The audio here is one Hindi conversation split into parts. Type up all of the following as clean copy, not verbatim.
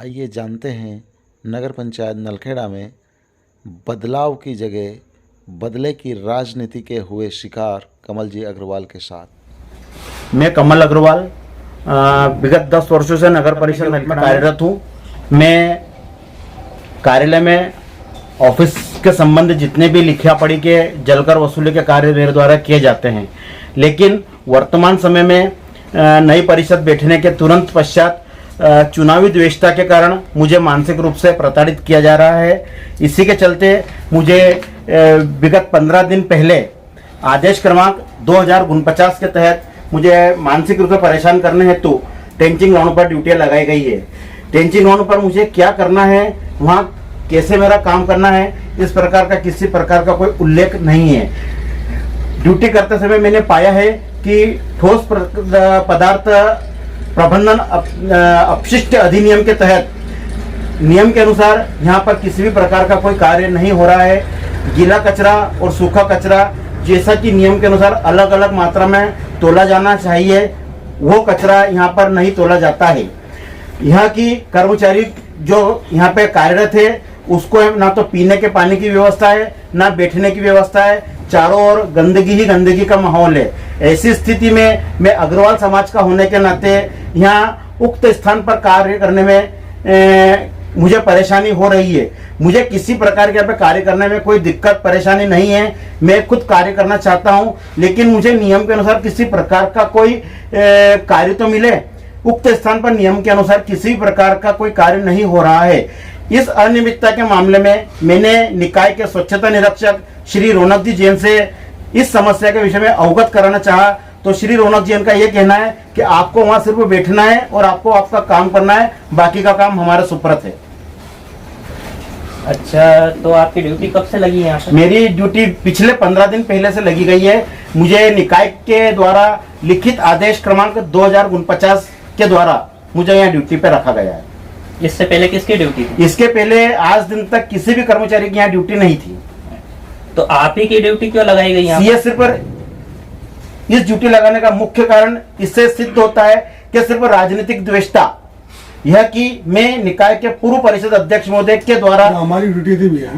आइए जानते हैं नगर पंचायत नलखेड़ा में बदलाव की जगह बदले की राजनीति के हुए शिकार कमल जी अग्रवाल के साथ। मैं कमल अग्रवाल विगत 10 वर्षों से नगर परिषद में कार्यरत हूँ। मैं कार्यालय में ऑफिस के संबंध जितने भी लिखा पढ़ी के जलकर वसूली के कार्य मेरे द्वारा किए जाते हैं, लेकिन वर्तमान समय में नई परिषद बैठने के तुरंत पश्चात चुनावी द्वेषता के कारण मुझे मानसिक रूप से प्रताड़ित किया जा रहा है। इसी के चलते मुझे विगत 15 दिन पहले आदेश क्रमांक 2049 के तहत मुझे मानसिक रूप से परेशान करने हेतु टेंचिंग ग्राउंड पर ड्यूटियाँ लगाई गई है। टेंचिंग ग्राउंड पर मुझे क्या करना है, वहाँ कैसे मेरा काम करना है, इस प्रकार का किसी प्रकार का कोई उल्लेख नहीं है। ड्यूटी करते समय मैंने पाया है कि ठोस पदार्थ प्रबंधन अपशिष्ट अधिनियम के तहत नियम के अनुसार यहाँ पर किसी भी प्रकार का कोई कार्य नहीं हो रहा है। गीला कचरा और सूखा कचरा जैसा कि नियम के अनुसार अलग अलग मात्रा में तोला जाना चाहिए, वो कचरा यहाँ पर नहीं तोला जाता है। यहाँ की कर्मचारी जो यहाँ पे कार्यरत है उसको ना तो पीने के पानी की व्यवस्था है, ना बैठने की व्यवस्था है, चारों ओर गंदगी ही गंदगी का माहौल है। ऐसी स्थिति में मैं अग्रवाल समाज का होने के नाते यहाँ उक्त स्थान पर कार्य करने में मुझे परेशानी हो रही है। मुझे किसी प्रकार के यहाँ पे कार्य करने में कोई दिक्कत परेशानी नहीं है, मैं खुद कार्य करना चाहता हूँ, लेकिन मुझे नियम के अनुसार किसी प्रकार का कोई कार्य तो मिले। उक्त स्थान पर नियम के अनुसार किसी प्रकार का कोई कार्य नहीं हो रहा है। इस अनियमितता के मामले में मैंने निकाय के स्वच्छता निरीक्षक श्री रौनक जी जैन से इस समस्या के विषय में अवगत कराना चाहा, तो श्री रौनक जैन का यह कहना है कि आपको वहां सिर्फ बैठना है और आपको आपका काम करना है, बाकी का काम हमारे सुप्रत है। अच्छा, तो आपकी ड्यूटी कब से लगी है यहाँ पर? मेरी ड्यूटी पिछले 15 दिन पहले से लगी गई है। मुझे निकाय के द्वारा लिखित आदेश क्रमांक 2049 के द्वारा मुझे यहाँ ड्यूटी पे रखा गया है। इससे पहले किसकी ड्यूटी थी? इसके पहले आज दिन तक किसी भी कर्मचारी की यहाँ ड्यूटी नहीं थी। तो आप ही की ड्यूटी क्यों लगाई गई यहाँ? सीएससी पर इस ड्यूटी लगाने का मुख्य कारण इससे सिद्ध होता है कि सिर्फ राजनीतिक द्वेषता, यह कि मैं निकाय के पूर्व परिषद अध्यक्ष महोदय के द्वारा, हमारी ड्यूटी थी भैया,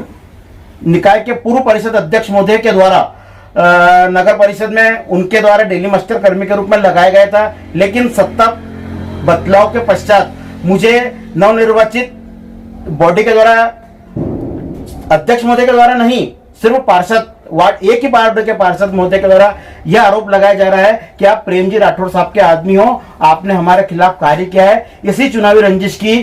निकाय के पूर्व परिषद अध्यक्ष महोदय के द्वारा नगर परिषद में उनके द्वारा डेली मास्टर कर्मी के रूप में लगाया गया था। लेकिन सत्ता बदलाव के पश्चात मुझे नवनिर्वाचित बॉडी के द्वारा, अध्यक्ष महोदय के द्वारा नहीं, सिर्फ पार्षद वार्ड एक ही वार्ड के पार्षद महोदय के द्वारा यह आरोप लगाया जा रहा है कि आप प्रेमजी राठौड़ साहब के आदमी हो, आपने हमारे खिलाफ कार्य किया है। इसी चुनावी रंजिश की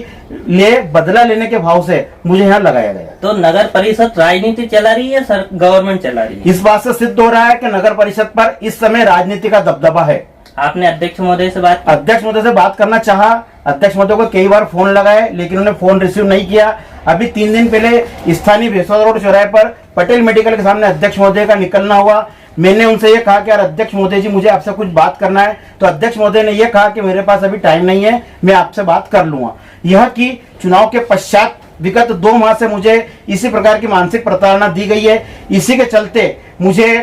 लिए बदला लेने के भाव से मुझे यहाँ लगाया गया। तो नगर परिषद राजनीति चला रही है, सर गवर्नमेंट चला रही है? इस बात से सिद्ध हो रहा है कि नगर परिषद पर इस समय राजनीति का दबदबा है। आपने अध्यक्ष महोदय से बात? अध्यक्ष महोदय से बात करना चाहा, अध्यक्ष महोदय को कई बार फोन लगाए, लेकिन उन्होंने फोन रिसीव नहीं किया। अभी 3 दिन पहले स्थानीय भेसवा रोड चौराहे पर पटेल मेडिकल के सामने अध्यक्ष महोदय का निकलना हुआ। मैंने उनसे ये कहा कि यार अध्यक्ष महोदय जी, मुझे आपसे कुछ बात करना है। तो अध्यक्ष महोदय ने यह कहा कि मेरे पास अभी टाइम नहीं है, मैं आपसे बात कर लूंगा। यह कि चुनाव के पश्चात विगत 2 माह से मुझे इसी प्रकार की मानसिक प्रताड़ना दी गई है। इसी के चलते मुझे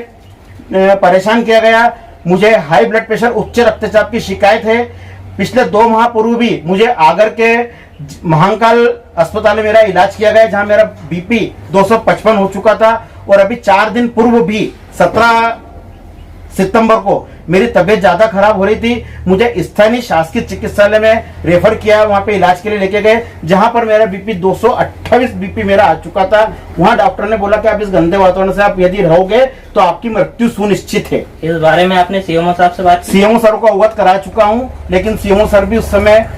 परेशान किया गया। मुझे हाई ब्लड प्रेशर, उच्च रक्तचाप की शिकायत है। पिछले 2 माह पूर्व भी मुझे आगर के महाकाल अस्पताल में मेरा इलाज किया गया, जहां मेरा बीपी 255 हो चुका था। और अभी 4 दिन पूर्व भी 17 सितंबर को मेरी तबीयत ज्यादा खराब हो रही थी। मुझे स्थानीय शासकीय चिकित्सालय में रेफर किया, वहां पे इलाज के लिए लेके गए, जहां पर मेरा बीपी 228 बीपी मेरा आ चुका था। वहां डॉक्टर ने बोला कि आप इस गंदे वातावरण से आप यदि रहोगे तो आपकी मृत्यु सुनिश्चित है। इस बारे में आपने सीएमओ साहब से बात की? सीएमओ सर को अवगत करा चुका हूं, लेकिन सीएमओ सर भी उस समय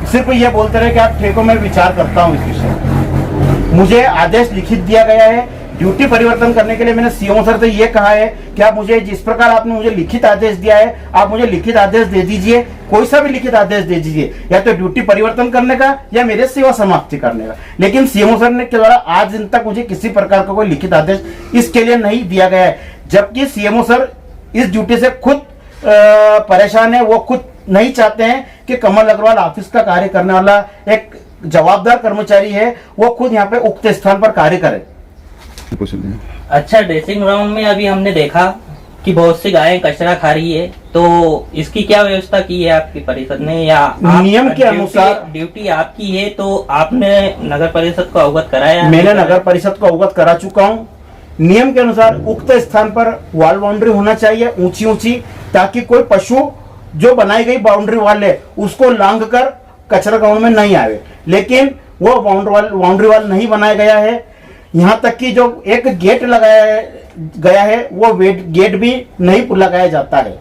सिर्फ ये बोलते रहे कि आप ठेकों में विचार करता हूं इस विषय। मुझे आदेश लिखित दिया गया है ड्यूटी परिवर्तन करने के लिए। मैंने सीएमओ सर से ये कहा है कि आप मुझे, जिस प्रकार आपने मुझे लिखित आदेश दिया है, आप मुझे लिखित आदेश दे दीजिए, कोई सा भी लिखित आदेश दे दीजिए, या तो ड्यूटी परिवर्तन करने का या मेरे सेवा समाप्ति करने का। लेकिन सीएमओ सर ने के द्वारा आज दिन तक मुझे किसी प्रकार का कोई लिखित आदेश इसके लिए नहीं दिया गया है। जबकि सीएमओ सर इस ड्यूटी से खुद परेशान है। वो खुद नहीं चाहते हैं कि कमल अग्रवाल ऑफिस का कार्य करने वाला एक जवाबदार कर्मचारी है, वो खुद यहाँ पे उक्त स्थान पर कार्य करे। अच्छा, ड्रेसिंग ग्राउंड में अभी हमने देखा कि बहुत सी गायें कचरा खा रही है, तो इसकी क्या व्यवस्था की है आपकी परिषद ने, या नियम के अनुसार ड्यूटी आपकी है तो आपने नगर परिषद को अवगत कराया? मैंने नगर परिषद को अवगत करा चुका हूँ। नियम के अनुसार उक्त स्थान पर वॉल बाउंड्री होना चाहिए ऊंची ऊंची, ताकि कोई पशु जो बनाई गई बाउंड्री वॉल है उसको लांघ कर कचरा ग्राउंड में नहीं आवे। लेकिन वो बाउंड्री वॉल नहीं बनाया गया है। यहाँ तक कि जो एक गेट लगाया गया है वो गेट भी नहीं लगाया जाता है।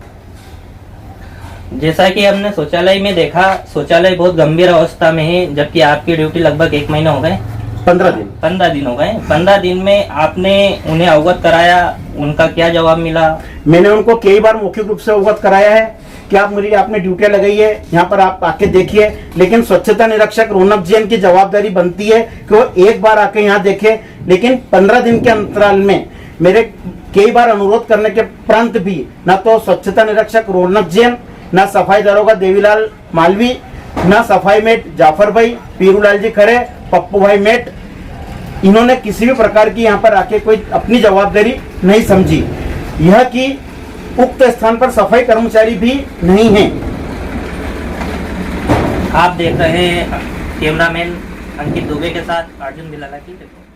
जैसा कि हमने शौचालय में देखा, शौचालय बहुत गंभीर अवस्था में है, जबकि आपकी ड्यूटी लगभग 1 महीना हो गए, 15 दिन 15 दिन हो गए। 15 दिन में आपने उन्हें अवगत कराया, उनका क्या जवाब मिला? मैंने उनको कई बार मौखिक रूप से अवगत कराया है कि आप मुझे आपने ड्यूटियां लगाई है, यहाँ पर आप आके देखिए। लेकिन स्वच्छता निरीक्षक रौनक जैन की जवाबदारी बनती है कि वो एक बार आके यहाँ देखे। लेकिन 15 दिन के अंतराल में मेरे कई बार अनुरोध करने के उपरांत भी ना तो स्वच्छता निरीक्षक रौनक जैन, ना सफाई दरोगा देवीलाल मालवी, ना सफाई मेट जाफर भाई, पीरूलाल जी खरे, पप्पू भाई मेट, इन्होंने किसी भी प्रकार की यहाँ पर आके कोई अपनी जवाबदारी नहीं समझी। यह कि उक्त स्थान पर सफाई कर्मचारी भी नहीं हैं। आप देख रहे हैं कैमरामैन अंकित दुबे के साथ अर्जुन बिलाला की रिपोर्ट।